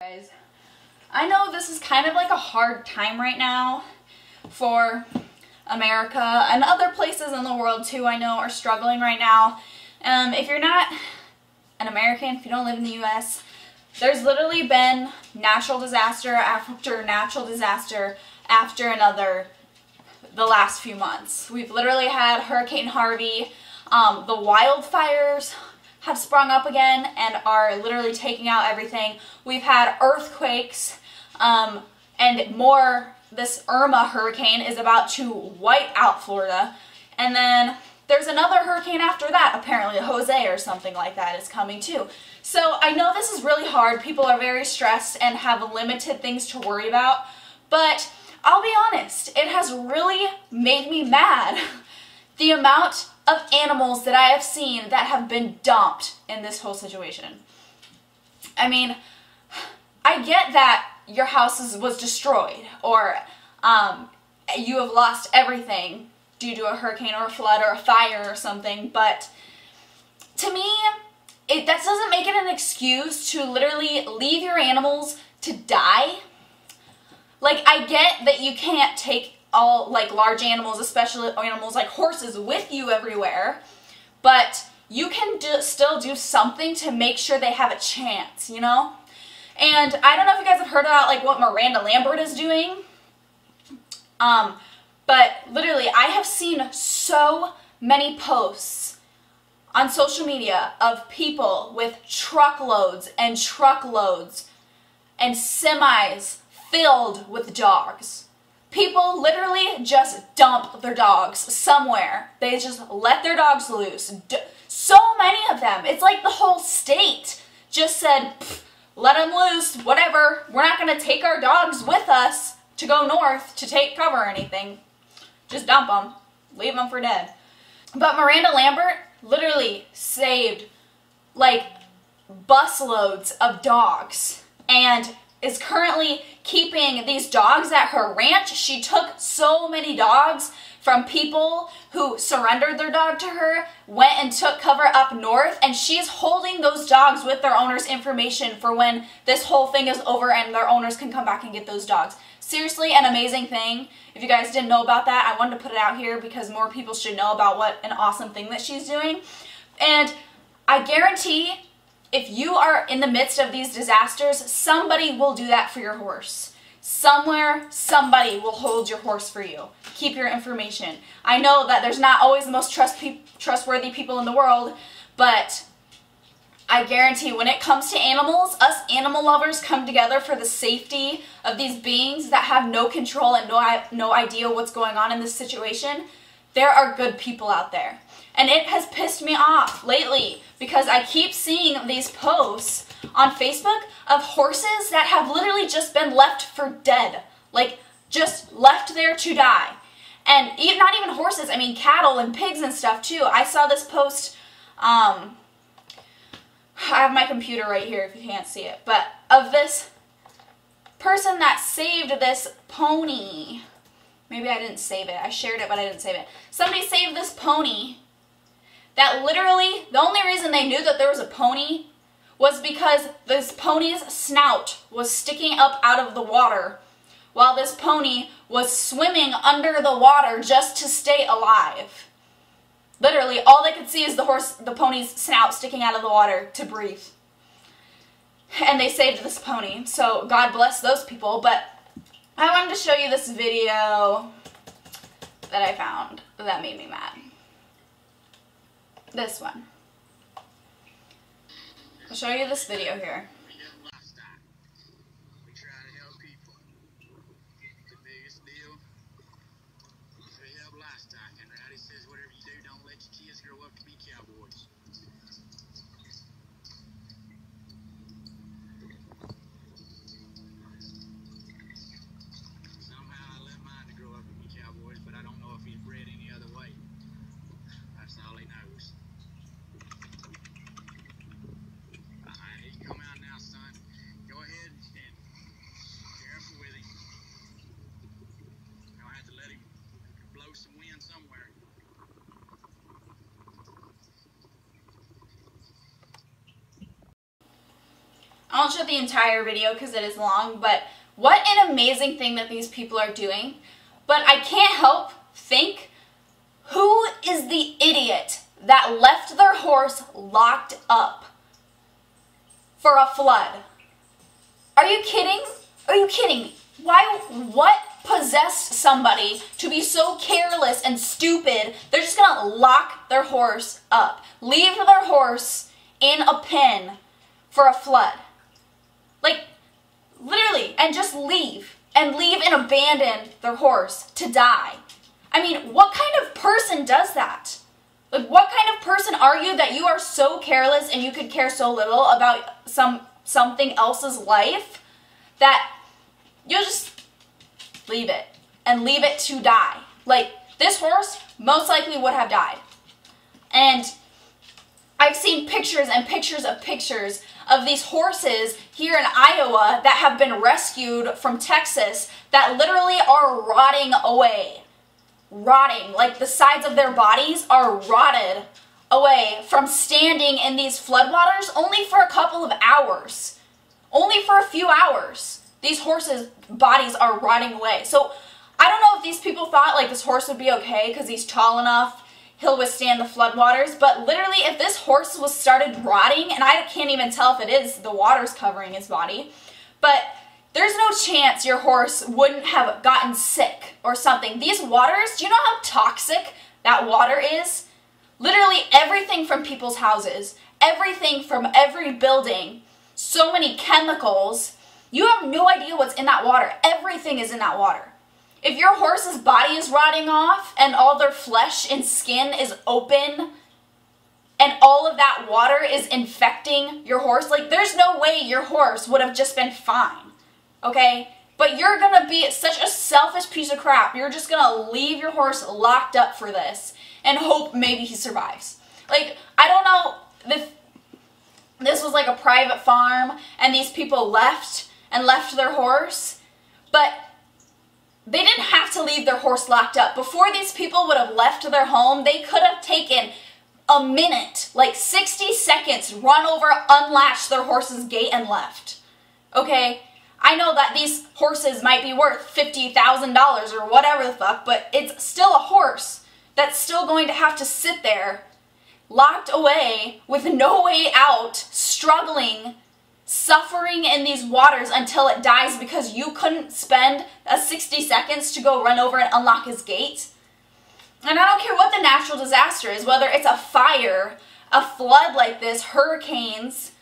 Guys, I know this is kind of like a hard time right now for America and other places in the world too, I know, are struggling right now. If you're not an American, if you don't live in the US, there's literally been natural disaster after natural disaster after another the last few months. We've literally had Hurricane Harvey, the wildfires have sprung up again and are literally taking out everything. We've had earthquakes, and more, this Irma hurricane is about to wipe out Florida. And then there's another hurricane after that, apparently, Jose or something like that is coming too. So I know this is really hard. People are very stressed and have limited things to worry about, but I'll be honest, it has really made me mad the amount of animals that I have seen that have been dumped in this whole situation. I mean, I get that your house was destroyed, or you have lost everything due to a hurricane or a flood or a fire or something, but to me, that doesn't make it an excuse to literally leave your animals to die. Like, I get that you can't take all, like, large animals, especially animals like horses, with you everywhere, but you can still do something to make sure they have a chance, you know? And I don't know if you guys have heard about, like, what Miranda Lambert is doing, but literally, I have seen so many posts on social media of people with truckloads and truckloads and semis filled with dogs. People literally just dump their dogs somewhere. They just let their dogs loose. So many of them. It's like the whole state just said, let them loose, whatever. We're not going to take our dogs with us to go north to take cover or anything. Just dump them. Leave them for dead. But Miranda Lambert literally saved like busloads of dogs and is currently keeping these dogs at her ranch. She took so many dogs from people who surrendered their dog to her, went and took cover up north, and she's holding those dogs with their owner's information for when this whole thing is over and their owners can come back and get those dogs. Seriously, an amazing thing. If you guys didn't know about that, I wanted to put it out here because more people should know about what an awesome thing that she's doing. And I guarantee if you are in the midst of these disasters, somebody will do that for your horse. Somewhere, somebody will hold your horse for you. Keep your information. I know that there's not always the most trustworthy people in the world, but I guarantee when it comes to animals, us animal lovers come together for the safety of these beings that have no control and no idea what's going on in this situation. There are good people out there. And it has pissed me off lately because I keep seeing these posts on Facebook of horses that have literally just been left for dead. Like, just left there to die. And not even horses, I mean cattle and pigs and stuff too. I saw this post, I have my computer right here if you can't see it, but of this person that saved this pony. Maybe I didn't save it. I shared it, but I didn't save it. Somebody saved this pony that literally, the only reason they knew that there was a pony was because this pony's snout was sticking up out of the water while this pony was swimming under the water just to stay alive. Literally, all they could see is the pony's snout sticking out of the water to breathe. And they saved this pony, so God bless those people. But I wanted to show you this video that I found that made me mad. This one. I'll show you this video here. We try to help people. The biggest deal is we help livestock. And Rowdy says whatever you do, don't let your kids grow up to be cowboys. Somehow I let mine to grow up to be cowboys, but I don't know if he's bred any other way. That's all he knows. He come out now I won't show the entire video because it is long, but what an amazing thing that these people are doing. But I can't help think, who is the idiot that left their horse locked up for a flood? Are you kidding? Are you kidding me? What possessed somebody to be so careless and stupid, they're just gonna lock their horse up, leave their horse in a pen for a flood? Like, literally, and just leave and abandon their horse to die. I mean, what kind of person does that? Like, what kind of person are you that you are so careless and you could care so little about something else's life that you'll just leave it and leave it to die? Like, this horse most likely would have died. And I've seen pictures and pictures of these horses here in Iowa that have been rescued from Texas that literally are rotting away. Rotting, like the sides of their bodies are rotted away from standing in these floodwaters only for a couple of hours. Only for a few hours. These horses' bodies are rotting away. So I don't know if these people thought like this horse would be okay because he's tall enough, he'll withstand the floodwaters, but literally if this horse was started rotting, and I can't even tell if it is, the water's covering his body, but there's no chance your horse wouldn't have gotten sick or something. These waters, do you know how toxic that water is? Literally everything from people's houses, everything from every building, so many chemicals. You have no idea what's in that water. Everything is in that water. If your horse's body is rotting off and all their flesh and skin is open and all of that water is infecting your horse, like there's no way your horse would have just been fine, okay? But you're gonna be such a selfish piece of crap. You're just gonna leave your horse locked up for this and hope maybe he survives. Like, I don't know if this was like a private farm and these people left their horse, but they didn't have to leave their horse locked up. Before these people would have left their home, they could have taken a minute, like 60 seconds, run over, unlatched their horse's gate and left. Okay? I know that these horses might be worth $50,000 or whatever the fuck, but it's still a horse that's still going to have to sit there, locked away, with no way out, struggling, suffering in these waters until it dies because you couldn't spend 60 seconds to go run over and unlock his gate. And I don't care what the natural disaster is, whether it's a fire, a flood like this, hurricanes,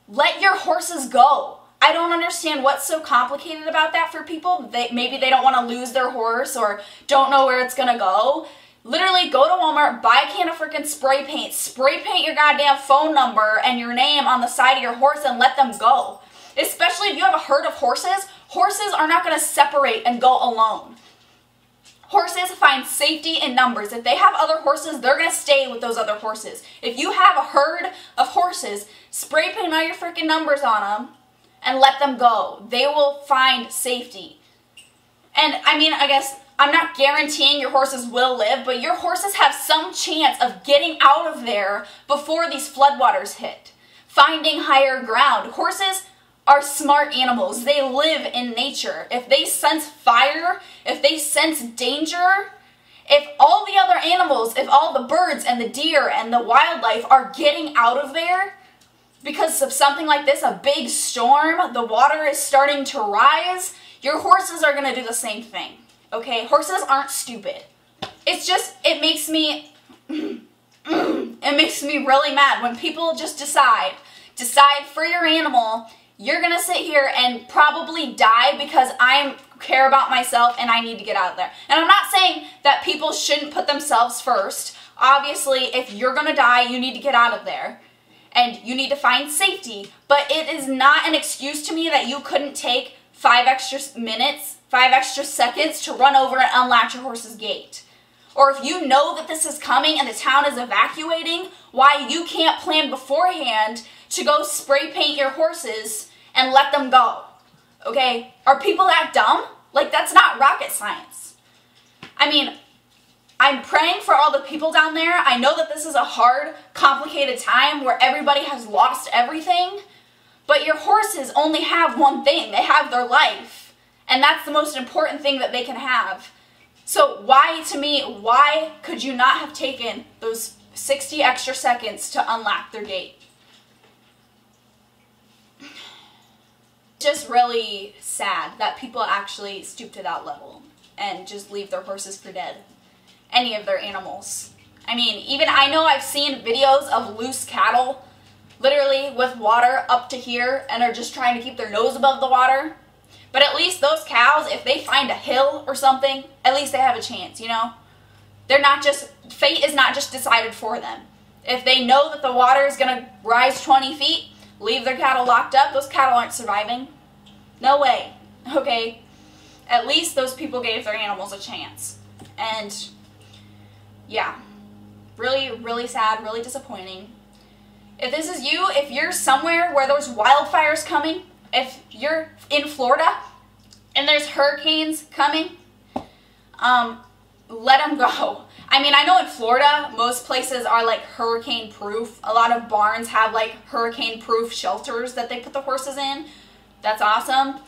let your horses go. I don't understand what's so complicated about that for people. Maybe they don't want to lose their horse or don't know where it's going to go. Literally go to Walmart, buy a can of freaking spray paint your goddamn phone number and your name on the side of your horse and let them go. Especially if you have a herd of horses, horses are not going to separate and go alone. Horses find safety in numbers. If they have other horses, they're going to stay with those other horses. If you have a herd of horses, spray paint all your freaking numbers on them and let them go. They will find safety. And I mean, I guess I'm not guaranteeing your horses will live, but your horses have some chance of getting out of there before these floodwaters hit. Finding higher ground. Horses are smart animals. They live in nature. If they sense fire, if they sense danger, if all the other animals, if all the birds and the deer and the wildlife are getting out of there because of something like this, a big storm, the water is starting to rise, your horses are going to do the same thing. Okay, horses aren't stupid. It's just, it makes me really mad when people just decide for your animal, you're gonna sit here and probably die because I care about myself and I need to get out of there. And I'm not saying that people shouldn't put themselves first. Obviously, if you're gonna die, you need to get out of there. And you need to find safety. But it is not an excuse to me that you couldn't take 5 extra minutes, 5 extra seconds to run over and unlatch your horse's gate. Or if you know that this is coming and the town is evacuating, why you can't plan beforehand to go spray paint your horses and let them go. Okay? Are people that dumb? Like, that's not rocket science. I mean, I'm praying for all the people down there. I know that this is a hard, complicated time where everybody has lost everything. But your horses only have one thing. They have their life. And that's the most important thing that they can have. So why, to me, why could you not have taken those 60 extra seconds to unlock their gate? Just really sad that people actually stoop to that level and just leave their horses for dead. Any of their animals. I mean, even I know I've seen videos of loose cattle literally with water up to here and are just trying to keep their nose above the water. But at least those cows, if they find a hill or something, at least they have a chance, you know? They're not just, fate is not just decided for them. If they know that the water is going to rise 20 feet, leave their cattle locked up, those cattle aren't surviving. No way, okay? At least those people gave their animals a chance. And, yeah, really, really sad, really disappointing. If this is you, if you're somewhere where there's wildfires coming, if you're in Florida and there's hurricanes coming, let them go. I mean, I know in Florida, most places are like hurricane proof. A lot of barns have like hurricane proof shelters that they put the horses in. That's awesome.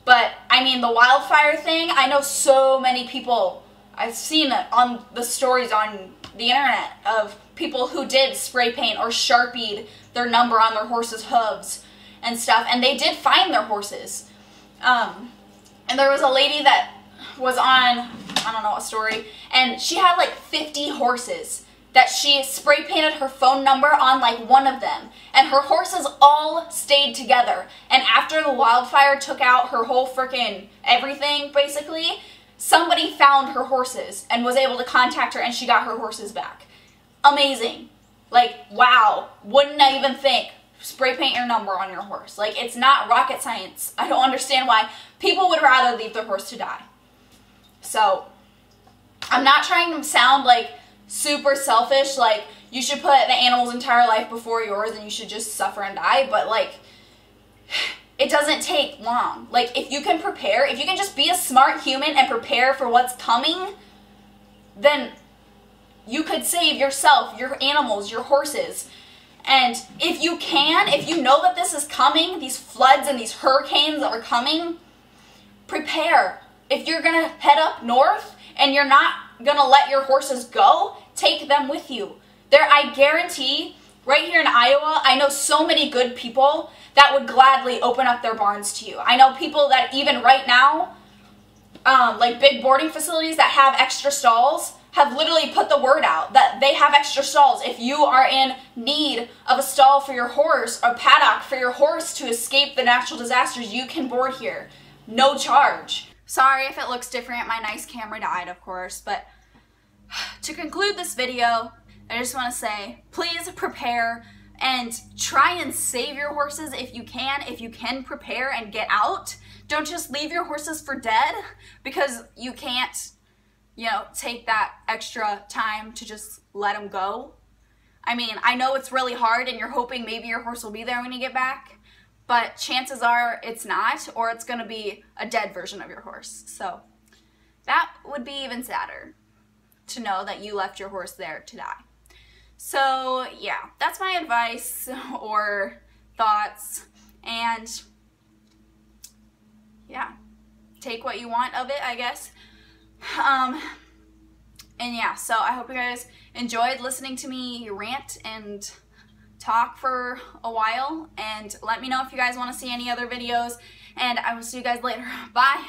But I mean, the wildfire thing, I know so many people, I've seen it on the stories on the internet of people who did spray paint or Sharpied their number on their horses' hooves and stuff, and they did find their horses. And there was a lady that was on, I don't know, a story, and she had like 50 horses that she spray painted her phone number on like one of them, and her horses all stayed together. And after the wildfire took out her whole freaking everything, basically, somebody found her horses and was able to contact her, and she got her horses back. Amazing. Like, wow. Wouldn't I even think, spray paint your number on your horse. Like, it's not rocket science. I don't understand why people would rather leave their horse to die. So, I'm not trying to sound like super selfish, like you should put the animal's entire life before yours and you should just suffer and die, but like, it doesn't take long. Like, if you can prepare, if you can just be a smart human and prepare for what's coming, then you could save yourself, your animals, your horses. And if you can, if you know that this is coming, these floods and these hurricanes are coming, prepare. If you're going to head up north and you're not going to let your horses go, take them with you. There, I guarantee, right here in Iowa, I know so many good people that would gladly open up their barns to you. I know people that even right now, like big boarding facilities that have extra stalls, have literally put the word out that they have extra stalls. If you are in need of a stall for your horse, or paddock for your horse to escape the natural disasters, you can board here. No charge. Sorry if it looks different. My nice camera died, of course. But to conclude this video, I just want to say, please prepare and try and save your horses if you can. If you can prepare and get out, don't just leave your horses for dead because you can't, you know, take that extra time to just let them go. I mean, I know it's really hard and you're hoping maybe your horse will be there when you get back, but chances are it's not, or it's going to be a dead version of your horse. So that would be even sadder to know that you left your horse there to die. So yeah, that's my advice or thoughts, and yeah, take what you want of it, I guess. And yeah, so I hope you guys enjoyed listening to me rant and talk for a while, and let me know if you guys want to see any other videos, and I will see you guys later. Bye.